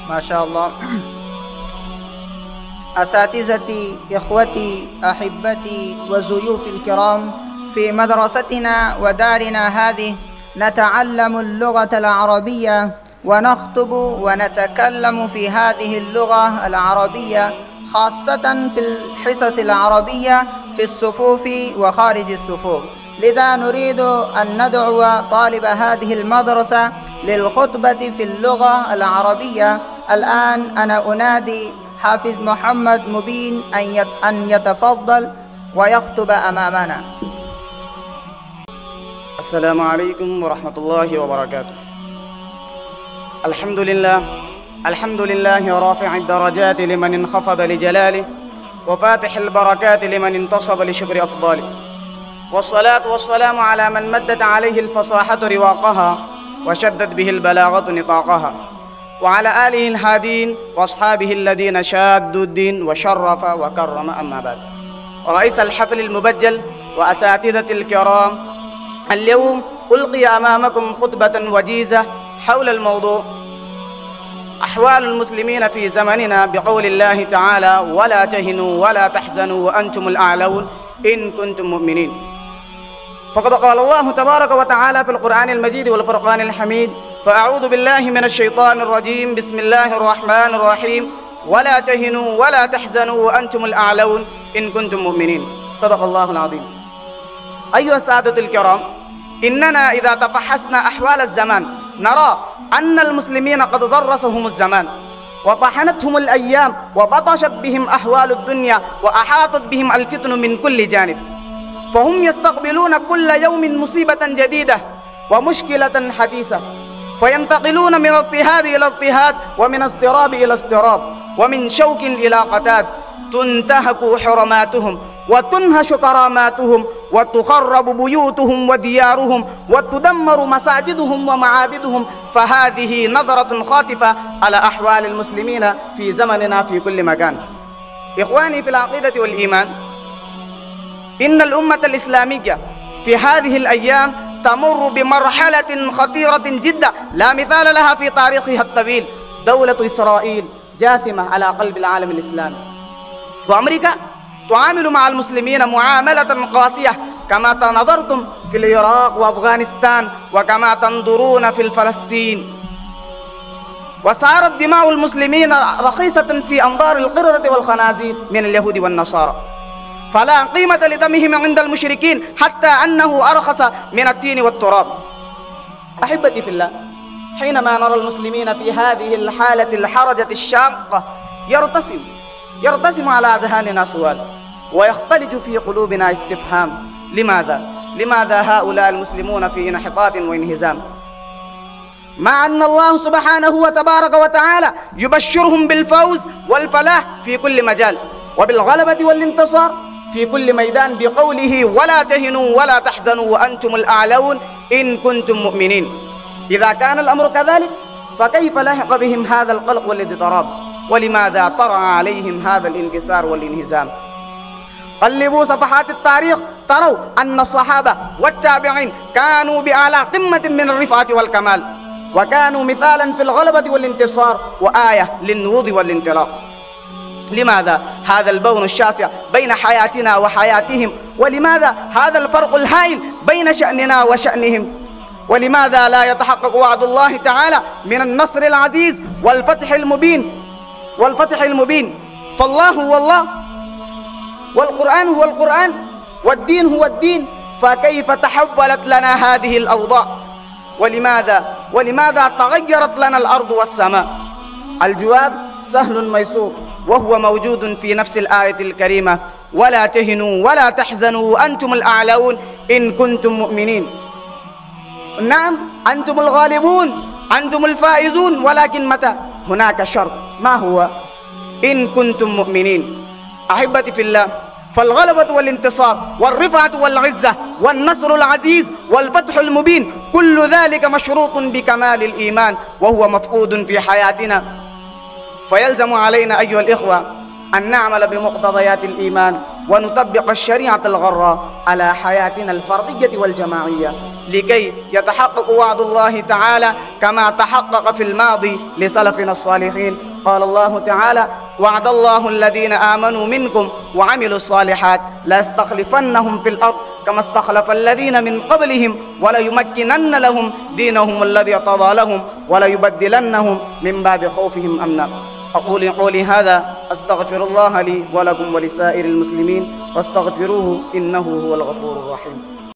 ما شاء الله. أساتذتي، إخوتي، أحبتي وضيوفي الكرام، في مدرستنا ودارنا هذه نتعلم اللغة العربية ونخطب ونتكلم في هذه اللغة العربية، خاصة في الحصص العربية في الصفوف وخارج الصفوف. لذا نريد أن ندعو طالب هذه المدرسة للخطبة في اللغة العربية. الآن أنا أنادي حافظ محمد مبين أن يتفضل ويخطب أمامنا. السلام عليكم ورحمة الله وبركاته. الحمد لله رافع الدرجات لمن انخفض لجلاله، وفاتح البركات لمن انتصب لشكر أفضاله، والصلاة والسلام على من مدت عليه الفصاحة رواقها وشدت به البلاغة نطاقها، وعلى آله الهادين وأصحابه الذين شادوا الدين وشرف وكرم. أما بعد، رئيس الحفل المبجل وأساتذة الكرام، اليوم ألقي أمامكم خطبة وجيزة حول الموضوع أحوال المسلمين في زمننا، بقول الله تعالى: ولا تهنوا ولا تحزنوا وأنتم الأعلون إن كنتم مؤمنين. فقد قال الله تبارك وتعالى في القرآن المجيد والفرقان الحميد: فأعوذ بالله من الشيطان الرجيم، بسم الله الرحمن الرحيم، ولا تهنوا ولا تحزنوا وأنتم الأعلون إن كنتم مؤمنين. صدق الله العظيم. أيها السادة الكرام، إننا إذا تفحصنا أحوال الزمان نرى أن المسلمين قد ضرسهم الزمان وطحنتهم الأيام وبطشت بهم أحوال الدنيا وأحاطت بهم الفتن من كل جانب، فهم يستقبلون كل يوم مصيبة جديدة ومشكلة حديثة، فينتقلون من اضطهاد إلى اضطهاد، ومن اضطراب إلى اضطراب، ومن شوك إلى قتاد. تنتهك حرماتهم وتنهش كراماتهم وتخرب بيوتهم وديارهم وتدمر مساجدهم ومعابدهم. فهذه نظرة خاطفة على أحوال المسلمين في زمننا في كل مكان. إخواني في العقيدة والإيمان، إن الأمة الإسلامية في هذه الأيام تمر بمرحلة خطيرة جدا لا مثال لها في تاريخها الطويل. دولة إسرائيل جاثمة على قلب العالم الإسلامي، وأمريكا تعامل مع المسلمين معاملة قاسية، كما نظرتم في العراق وأفغانستان، وكما تنظرون في فلسطين. وصارت دماء المسلمين رخيصة في أنظار القردة والخنازير من اليهود والنصارى، فلا قيمة لدمهم عند المشركين، حتى أنه أرخص من التين والتراب. أحبتي في الله، حينما نرى المسلمين في هذه الحالة الحرجة الشاقة يرتسم على أذهاننا سؤال، ويختلج في قلوبنا استفهام: لماذا هؤلاء المسلمون في انحطاط وانهزام، مع أن الله سبحانه وتبارك وتعالى يبشرهم بالفوز والفلاح في كل مجال وبالغلبة والانتصار في كل ميدان، بقوله: ولا تهنوا ولا تحزنوا وأنتم الأعلون إن كنتم مؤمنين. إذا كان الأمر كذلك، فكيف لحق بهم هذا القلق والاضطراب؟ ولماذا طرأ عليهم هذا الانكسار والانهزام؟ قلبوا صفحات التاريخ تروا أن الصحابة والتابعين كانوا بأعلى قمة من الرفعة والكمال، وكانوا مثالا في الغلبة والانتصار وآية للنهوض والانطلاق. لماذا هذا البون الشاسع بين حياتنا وحياتهم؟ ولماذا هذا الفرق الهائل بين شأننا وشأنهم؟ ولماذا لا يتحقق وعد الله تعالى من النصر العزيز والفتح المبين؟ فالله هو الله، والقرآن هو القرآن، والدين هو الدين، فكيف تحولت لنا هذه الأوضاع؟ ولماذا تغيرت لنا الأرض والسماء؟ الجواب سهل ميسور، وهو موجود في نفس الآية الكريمة: ولا تهنوا ولا تحزنوا وأنتم الأعلون إن كنتم مؤمنين. نعم، أنتم الغالبون، أنتم الفائزون، ولكن متى؟ هناك شرط، ما هو؟ إن كنتم مؤمنين. أحبتي في الله، فالغلبة والانتصار والرفعة والعزة والنصر العزيز والفتح المبين كل ذلك مشروط بكمال الإيمان، وهو مفقود في حياتنا. فيلزم علينا أيها الإخوة أن نعمل بمقتضيات الإيمان ونطبق الشريعة الغراء على حياتنا الفردية والجماعية لكي يتحقق وعد الله تعالى كما تحقق في الماضي لسلفنا الصالحين. قال الله تعالى: وعد الله الذين آمنوا منكم وعملوا الصالحات ليستخلفنهم في الأرض كما استخلف الذين من قبلهم وليمكنن لهم دينهم الذي ارتضى لهم وليبدلنهم من بعد خوفهم أمنا. أقول قولي هذا، أستغفر الله لي ولكم ولسائر المسلمين فاستغفروه إنه هو الغفور الرحيم.